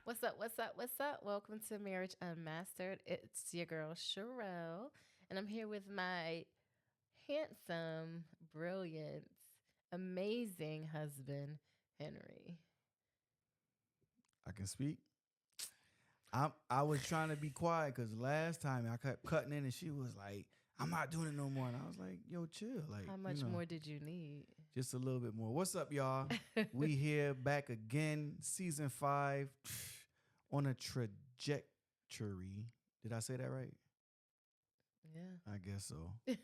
What's up? What's up? What's up? Welcome to Marriage Unmastered. It's your girl Sherelle, and I'm here with my handsome, brilliant, amazing husband, Henry. I can speak. I was trying to be quiet because last time I kept cutting in and she was like, "I'm not doing it no more." And I was like, "Yo, chill, like How much more did you need? just a little bit more." What's up, y'all? We here back again, season 5, on a trajectory. Did I say that right? I guess so. Yeah.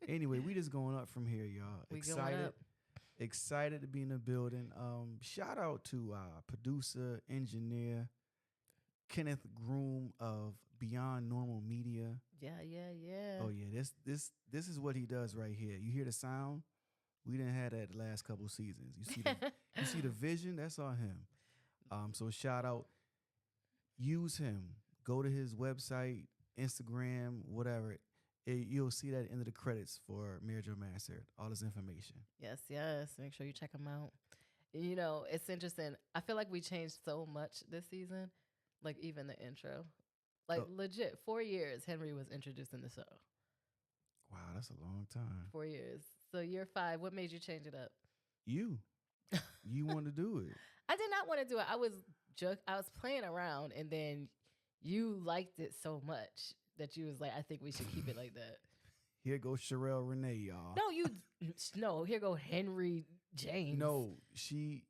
Anyway, we just going up from here, y'all. We going up. Excited to be in the building. Shout out to producer, engineer, Kenneth Groom of Beyond Normal Media. Yeah, yeah, yeah. Oh yeah, this is what he does right here. You hear the sound? We didn't have that the last couple seasons. You see the vision? That's all him. So shout out, use him. Go to his website, Instagram, whatever. You'll see that in the credits for Marriage Unmastered. All this information. Yes, yes. Make sure you check them out. You know, it's interesting. I feel like we changed so much this season. Like even the intro. Like Oh, legit, 4 years Henry was introduced in the show. wow, that's a long time. 4 years. So year 5, what made you change it up? You, you want to do it? I did not want to do it. I was playing around, and then you liked it so much that you was like, I think we should keep it like that. Here goes Sherelle Renee, y'all. No, you no. Here go Henry James. No, she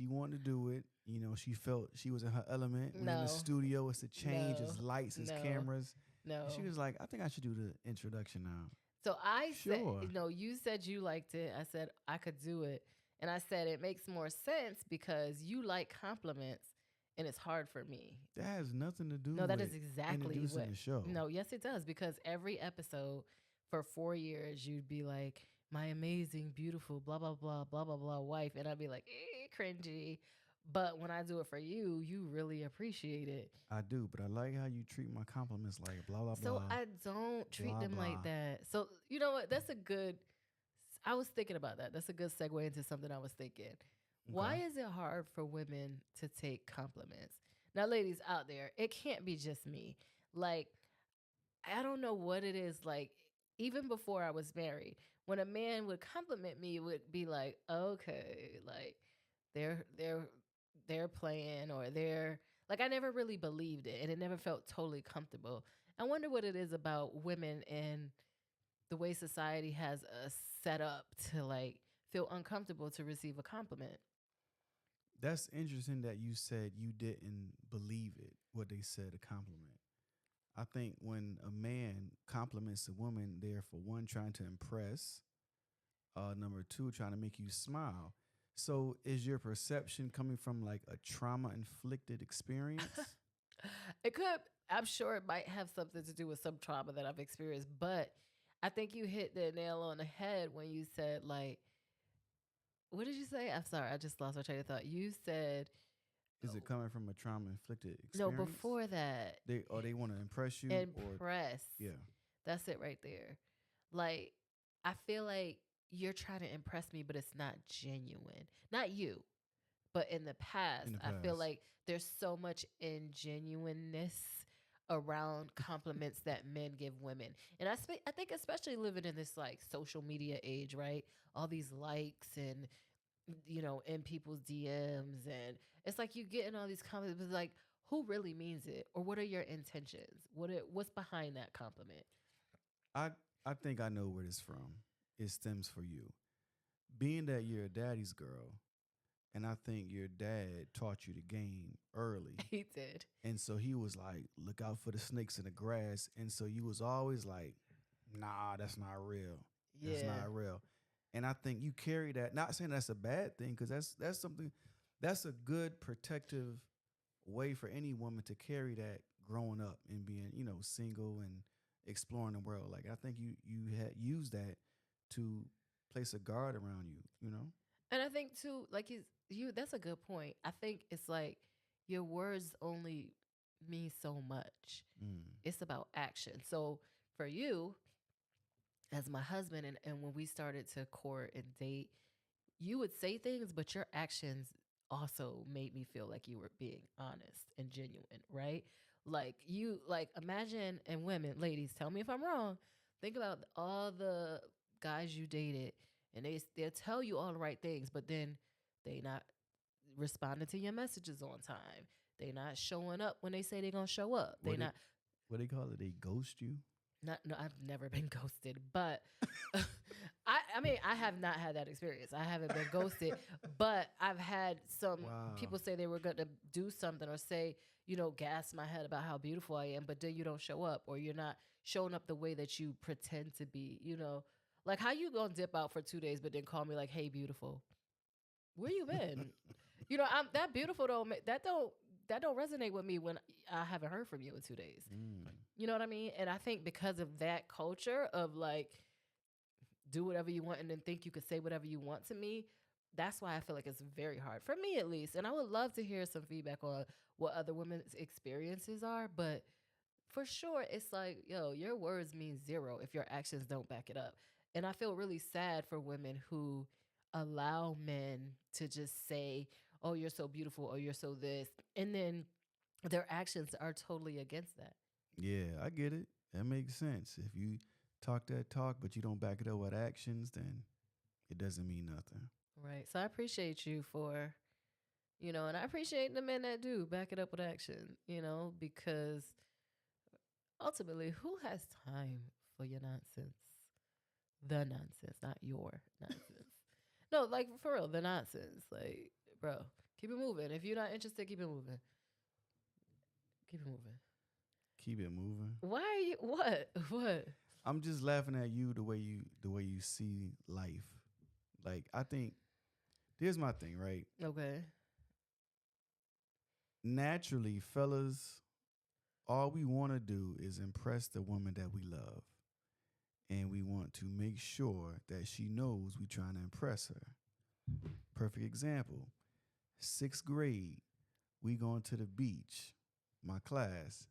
wanted to do it. You know, she felt she was in her element. We're in No. the studio. It's the change. No. It's lights. It's No. cameras. No. She was like, I think I should do the introduction now. So I Sure. said, no, you said you liked it. I said I could do it. And I said it makes more sense because you like compliments and it's hard for me. That has nothing to do No, that with is exactly introducing what the show. No, yes it does because every episode for 4 years you'd be like my amazing, beautiful, blah blah blah, blah blah blah wife and I'd be like, cringy. But when I do it for you, you really appreciate it. I do, but I like how you treat my compliments like blah blah So blah. I don't treat blah, them like blah. that. So you know what? That's a good. I was thinking about that. That's a good segue into something I was thinking. Why Okay. is it hard for women to take compliments? Now, ladies out there, it can't be just me. Like, I don't know what it is. Like, even before I was married, when a man would compliment me, it would be like, okay, like they're they're playing or they're like I never really believed it and it never felt totally comfortable. I wonder what it is about women and the way society has us set up to like feel uncomfortable to receive a compliment. That's interesting that you said you didn't believe it, what they said, a compliment. I think when a man compliments a woman, they're for one trying to impress, number two trying to make you smile. So is your perception coming from like a trauma inflicted experience? It could, I'm sure it might have something to do with some trauma that I've experienced, but I think you hit the nail on the head when you said, like, what did you say? I'm sorry, I just lost my train of thought. You said, Is it coming from a trauma inflicted no, experience? before that, They want to impress you or impress. yeah. That's it right there. Like, I feel like you're trying to impress me, but it's not genuine. Not you, but in the past, In the I feel past. like there's so much ingenuineness around compliments that men give women. And I think especially living in this like social media age, right? All these likes and in people's DMs and it's like you getting all these compliments, but like who really means it or what are your intentions? What's behind that compliment? I I think I know where this from. It stems for you. Being that you're a daddy's girl, and I think your dad taught you the game early. He did. And so he was like, look out for the snakes in the grass. And so you was always like, nah, that's not real. That's Yeah. not real. And I think you carry that, not saying that's a bad thing, because that's something that's a good protective way for any woman to carry that growing up and being, single and exploring the world. Like I think you had used that to place a guard around you, you know? And I think too, like you that's a good point. I think it's like your words only mean so much. Mm. It's about action. So for you, as my husband, and when we started to court and date, you would say things, but your actions also made me feel like you were being honest and genuine, right? Like you, like imagine, and women, ladies, tell me if I'm wrong. Think about all the guys you dated, and they'll tell you all the right things, but then they not responding to your messages on time. They not showing up when they say they're gonna show up. They What they not what they call it? They ghost you. not no, I've never been ghosted, but I mean I have not had that experience. I haven't been ghosted, but I've had some Wow. people say they were going to do something or say, gas my head about how beautiful I am, but then you don't show up or you're not showing up the way that you pretend to be. Like how you going to dip out for 2 days but then call me like, "Hey beautiful. Where you been?" I'm that beautiful don't that don't resonate with me when I haven't heard from you in 2 days. Mm. You know what I mean? And I think because of that culture of like do whatever you want and then think you could say whatever you want to me, that's why I feel like it's very hard for me at least. And I would love to hear some feedback on what other women's experiences are, but for sure it's like, yo, your words mean zero if your actions don't back it up. And I feel really sad for women who allow men to just say, "Oh, you're so beautiful," or "You're so this," and then their actions are totally against that. Yeah, I get it. That makes sense. If you talk that talk, but you don't back it up with actions, then it doesn't mean nothing. Right. So I appreciate you for, and I appreciate the men that do back it up with action, because ultimately, who has time for your nonsense? The nonsense, not your nonsense. No, like for real, the nonsense. Like, bro, keep it moving. If you're not interested, keep it moving. Keep it moving. Keep it moving. Why are you what? What? I'm just laughing at you the way you see life. Like I think here's my thing, right? Okay. Naturally, fellas, all we want to do is impress the woman that we love. And we want to make sure that she knows we trying to impress her. Perfect example. 6th grade, we going to the beach, my class.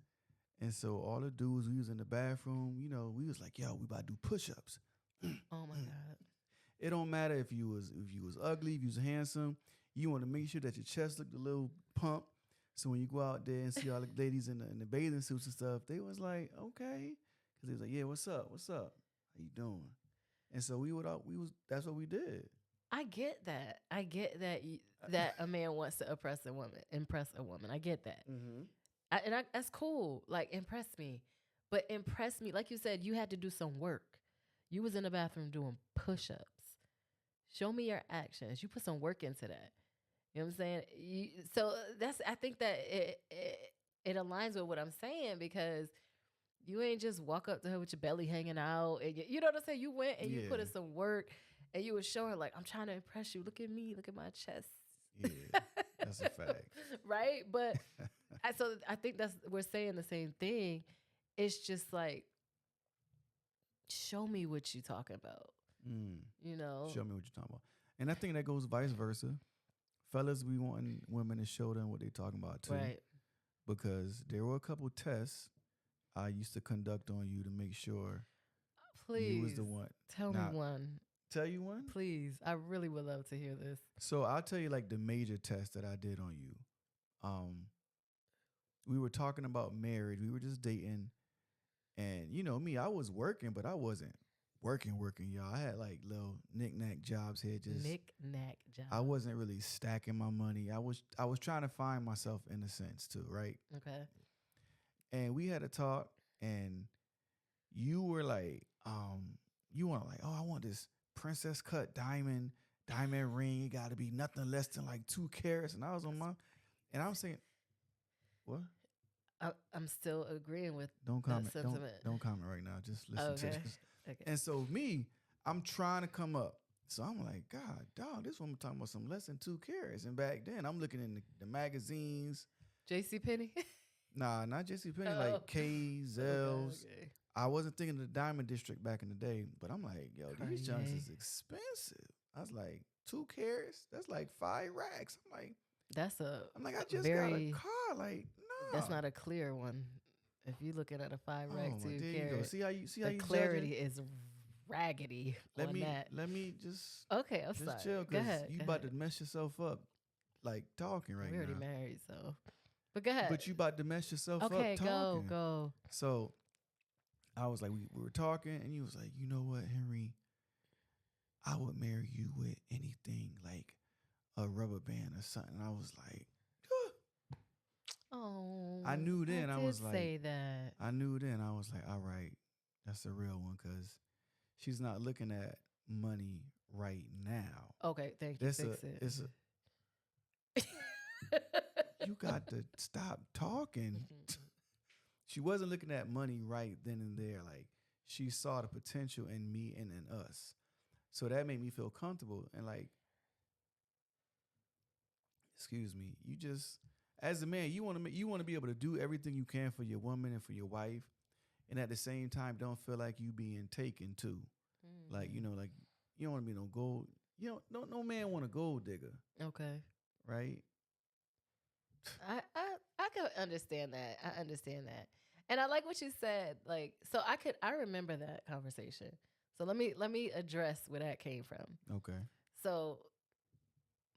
And so all the dudes, we was in the bathroom, we was like, yo, we about to do push-ups. Oh my God. It don't matter if you was ugly, if you was handsome. You want to make sure that your chest looked a little pump. So when you go out there and see all the ladies in the bathing suits and stuff, they was like, okay, because they was like, yeah, what's up, how you doing? And so that's what we did. I get that. I get that that a man wants to impress a woman. I get that. Mm-hmm. That's cool. Like impress me, but impress me. Like you said, you had to do some work. You was in the bathroom doing push-ups. Show me your actions. You put some work into that. You know what I'm saying? So I think that it aligns with what I'm saying because you ain't just walk up to her with your belly hanging out and you know what I'm saying? You went and you put in some work and you would show her like, "I'm trying to impress you. Look at me. Look at my chest." Yeah, that's a fact. Right? But I think we're saying the same thing. It's just like, show me what you talking about. Mm. You know? Show me what you're talking about. And I think that goes vice versa. Fellas, we want women to show them what they're talking about too. Right. Because there were a couple tests I used to conduct on you to make sure Please. you was the one. Tell me one. Tell you one? Please. I really would love to hear this. So I'll tell you like the major test that I did on you. We were talking about marriage. We were just dating. And you know me, I was working, but I wasn't working, y'all. I had like little knick-knack jobs here. Just Knick-knack jobs. I wasn't really stacking my money. I was trying to find myself in a sense too, right? Okay. And we had a talk, and you were like, you want like, oh, I want this princess cut diamond ring. It got to be nothing less than like 2 carats. And I was on and I'm saying, what? I'm still agreeing with Don't comment. that sentiment. Don't comment right now. Just listen to this. Okay. And so I'm trying to come up. So I'm like, God, dog, this woman talking about some less than 2 carats. And back then, I'm looking in the magazines. JCPenney? Nah, not JCPenney, like K, Zell's. Okay. I wasn't thinking of the Diamond District back in the day, but I'm like, yo, these Cartier. junks is expensive. I was like, 2 carats? That's like 5 racks. I'm like, I just got a car. Like, no. That's not a clear one. If you're looking at a 5 rack 2 there carat, you go. See how you clarity is raggedy let on me that. let me just Okay, I'm just sorry. chill, Go because ahead. you Go about ahead. to mess yourself up, like talking We right already now. married, so. But go ahead. But you about to mess yourself up Okay, go, talking. go. So I was like, we were talking, and you was like, you know what, Henry, I would marry you with anything, like a rubber band or something. I was like, I Oh, knew I then. I did was like, say that. I knew then. I was like, all right, that's a real one, because she's not looking at money right now. Okay, thank you. That's a Fix it. it's a you got to stop talking. She wasn't looking at money right then and there. Like, she saw the potential in me and in us. So that made me feel comfortable. And like, excuse me, you just, as a man, you want to be able to do everything you can for your woman and for your wife, and at the same time don't feel like you being taken too. Like, Mhm. like, you don't want to be no gold. You know, no man want a gold digger, Okay. right? I could understand that. I understand that. And I like what you said. Like, so I remember that conversation. So let me address where that came from. Okay. So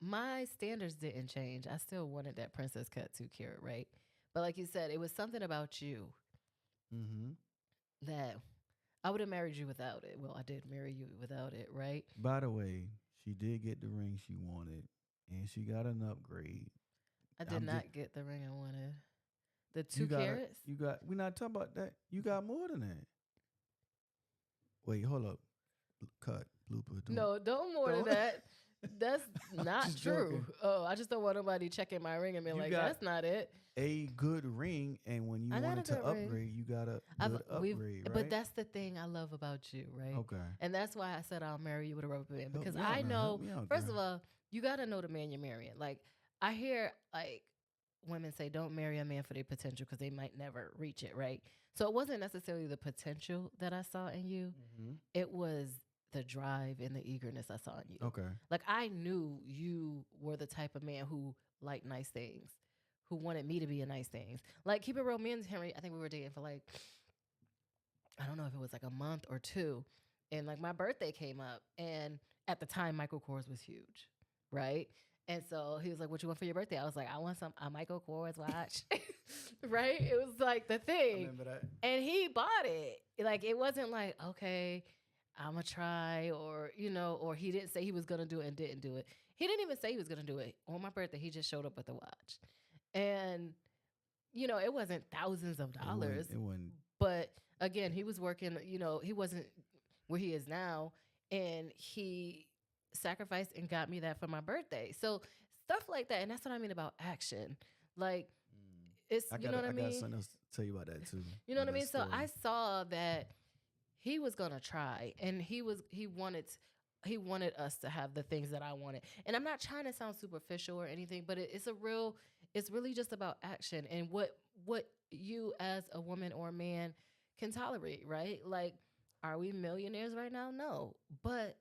my standards didn't change. I still wanted that princess cut 2 carat, right? But like you said, it was something about you Mm-hmm. that I would have married you without it. Well, I did marry you without it, right? By the way, she did get the ring she wanted, and she got an upgrade. I did I'm just not get the ring I wanted. The you two got a carats? you got. We're not talking about that. You got more than that. Wait, hold up. Cut blooper. No, don't more than Don't. that. That's I'm not just true. joking. Oh, I just don't want nobody checking my ring and being You like, got that's not it. a good ring, and when you I got a wanted to good ring. upgrade, you got a I've good we've upgrade, but right? that's the thing I love about you, right? Okay. And that's why I said I'll marry you with a rubber band. Help Because me out I now. Help know, me out, first girl. of all, you gotta know the man you're marrying. Like I hear like women say don't marry a man for their potential because they might never reach it, right? So it wasn't necessarily the potential that I saw in you. Mm-hmm. It was the drive and the eagerness I saw in you. Okay. Like I knew you were the type of man who liked nice things, who wanted me to be a nice things. Like keep it real, me and Henry, I think we were dating for like I don't know if it was like a month or two. And like my birthday came up and at the time Michael Kors was huge, right? And so he was like, "What you want for your birthday?" I was like, "I want some a Michael Kors watch." Right? It was like the I thing. remember that. And he bought it. Like it wasn't like, "Okay, I'm gonna try," or or he didn't say he was gonna do it and didn't do it. He didn't even say he was gonna do it. On my birthday, he just showed up with the watch. And it wasn't thousands of It wasn't. dollars, It wasn't. but again, he was working, he wasn't where he is now. And he sacrificed and got me that for my birthday. So stuff like that. And that's what I mean about action. Like, it's, I you got. know what I I got mean? something else to tell you about that too. You know what I About that mean? So I story. saw that he was gonna try, and he wanted us to have the things that I wanted. And I'm not trying to sound superficial or anything, but it's really just about action and what you as a woman or a man can tolerate, right? Like, are we millionaires right now? No, but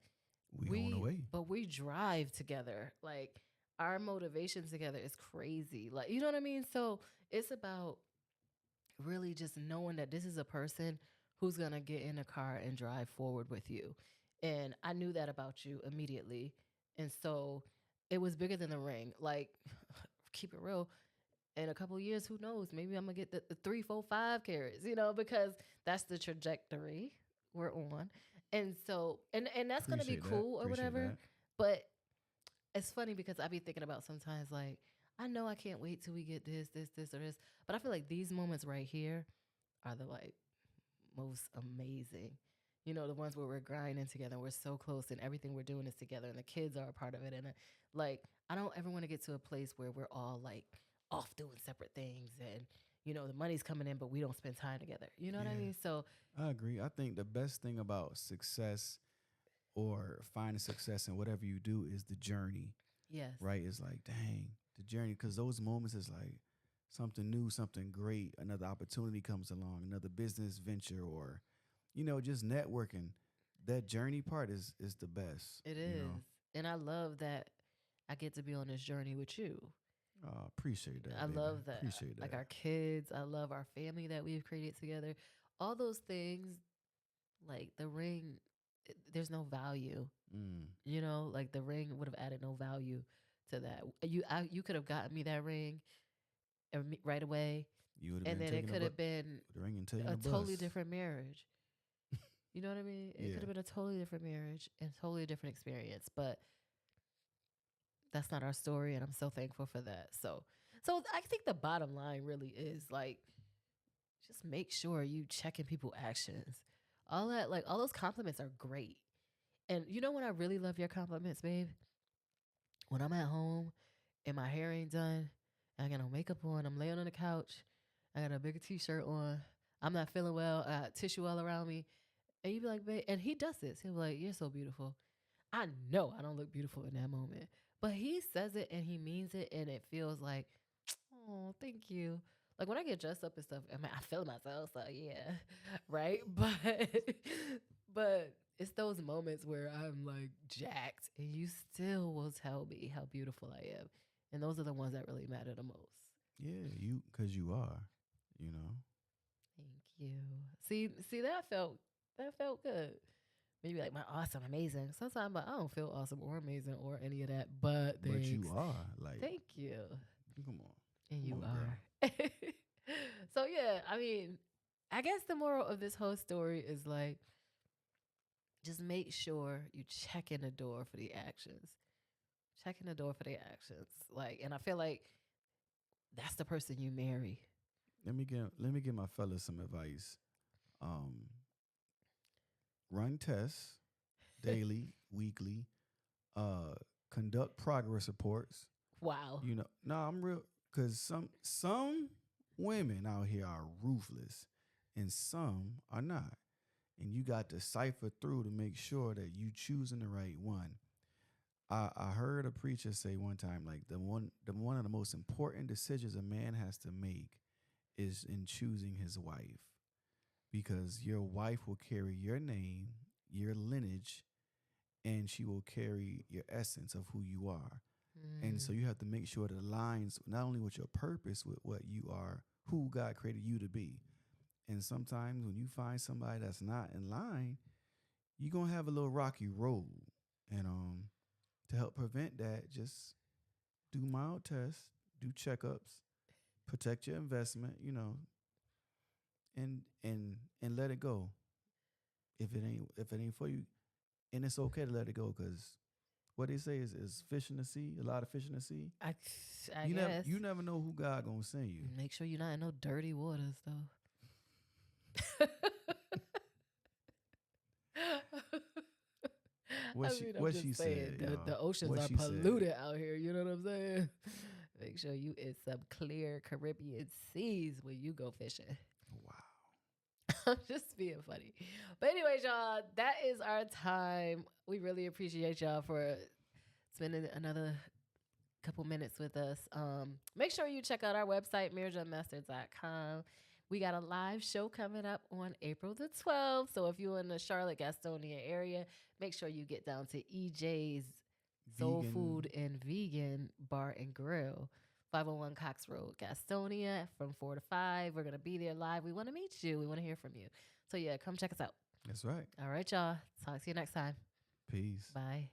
We on the we way. but we drive together. Like our motivation together is crazy. Like, you know what I mean? So it's about really just knowing that this is a person who's going to get in a car and drive forward with you. And I knew that about you immediately. And so it was bigger than the ring. Like, keep it real. In a couple of years, who knows? Maybe I'm going to get the 3, 4, 5 carats, because that's the trajectory we're on. And so, and that's going to be Appreciate that. cool or Appreciate whatever. that. But it's funny because I be thinking about sometimes like, I know I can't wait till we get this, or this. But I feel like these moments right here are the like most amazing. The ones where we're grinding together and we're so close and everything we're doing is together and the kids are a part of it. And like, I don't ever want to get to a place where we're all like off doing separate things and, the money's coming in, but we don't spend time together. You know what I Yeah, mean? So, I agree. I think the best thing about success or finding success in whatever you do is the journey, yes, right? It's like, dang, the journey, because those moments is like something new, something great, another opportunity comes along, another business venture, or just networking. That journey part is the best. it is. You And I love that I get to be on this journey with you. appreciate I that, baby. love that. Appreciate Like that. our kids, I love our family that we've created together. All those things, like the ring, there's no value. Mm. You know, like the ring would have added no value to that. You could have gotten me that ring right away, You would have and been then it taking could have been the ring and taking a the totally bus. different marriage. You know what I mean? It Yeah. could have been a totally different marriage and totally different experience, but that's not our story, and I'm so thankful for that. So I think the bottom line really is like just make sure you checking people actions. All that, like, all those compliments are great. And you know when I really love your compliments, babe? When I'm at home and my hair ain't done, I got no makeup on, I'm laying on the couch, I got a bigger t-shirt on, I'm not feeling well, I got tissue all around me, and you be like, babe, and he does this. He'll be like, you're so beautiful. I know I don't look beautiful in that moment, but he says it and he means it, and it feels like, oh, thank you. Like when I get dressed up and stuff, I mean, I feel myself, so yeah, right. But it's those moments where I'm like jacked, and you still will tell me how beautiful I am, and those are the ones that really matter the most. Yeah, cause you are, you know. Thank you. See that felt good. Maybe like my awesome, amazing. Sometimes I don't feel awesome or amazing or any of that, but But thanks. you are like, Thank you. come on, And come you on, girl. are. So yeah, I mean, I guess the moral of this whole story is like just make sure you check in the door for the actions. Check in the door for the actions. Like, and I feel like that's the person you marry. Let me give my fellas some advice. Um, Run tests daily, weekly. Uh, Conduct progress reports. Wow. You know, no, I'm real because some women out here are ruthless, and some are not. And you got to cipher through to make sure that you choosing the right one. I heard a preacher say one time, like one of the most important decisions a man has to make is in choosing his wife, because your wife will carry your name, your lineage, and she will carry your essence of who you are. And Mm, so you have to make sure it aligns not only with your purpose, with what you are, who God created you to be. And sometimes when you find somebody that's not in line, you're gonna have a little rocky road. And to help prevent that, just do mild tests, do checkups, protect your investment, and let it go. If it ain't for you, and it's okay to let it go, because what they say is fish in the sea, a lot of fish in the sea. I, I You never guess. you never know who God gonna send you. Make sure you're not in no dirty waters, though. I mean, I'm What she just saying said, the y'all. oceans What are she said. polluted out here. You know what I'm saying? Make sure you in some clear Caribbean seas when you go fishing. Wow. I'm just being funny. But anyways, y'all, that is our time. We really appreciate y'all for spending another couple minutes with us. Make sure you check out our website, mirrorjummaster.com. We got a live show coming up on April the 12th. So if you're in the Charlotte Gastonia area, make sure you get down to EJ's Soul Vegan. Food and Vegan Bar and Grill, 501 Cox Road, Gastonia, from 4 to 5. We're going to be there live. We want to meet you. We want to hear from you. So yeah, come check us out. That's right. All right, y'all. Talk to you next time. Peace. Bye.